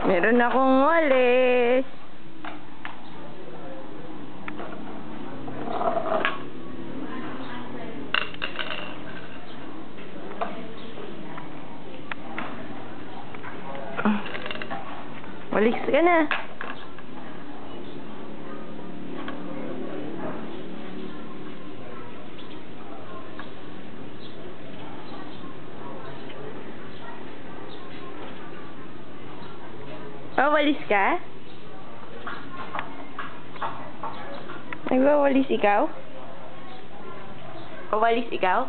Meron akong walis. Walis ka na. Walis ka? Nagwawalis ikaw? Walis ikaw?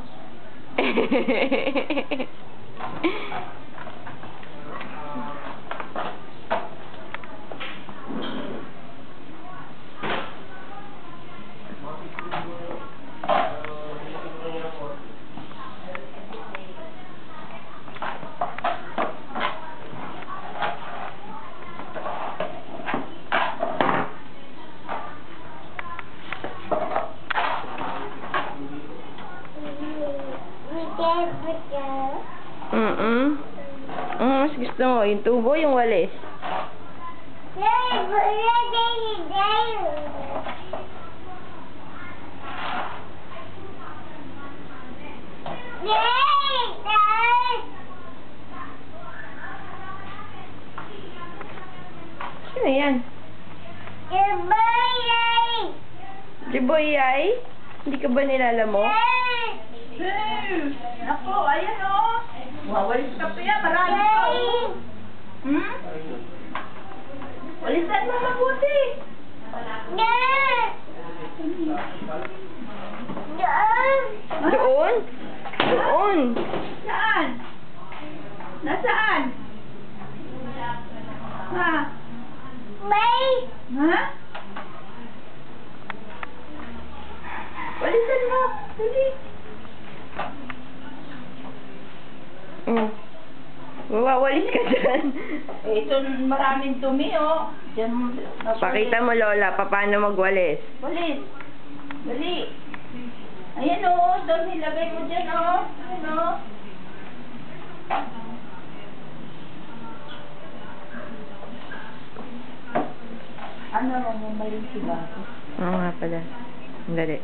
Mas gusto mo, yung tubo, yung walis. Sino yan? Jiboy ay? Hindi ka ba nilala mo? Ako, ayan o. Wawalis ka pa yan, marami ka o. Walisan mo mabuti. Doon? Doon. Saan? Nasaan? Ha? Ha? Walisan mo. Dali. Wawalis ka dyan. Ito maraming dumi o. Diyan. Pakita mo, Lola, paano magwalis. Walis. Dali. Ayan o. Doon nilagay mo dyan o. Ano? Ano mo mali si Bato? Oo nga pala. Dali.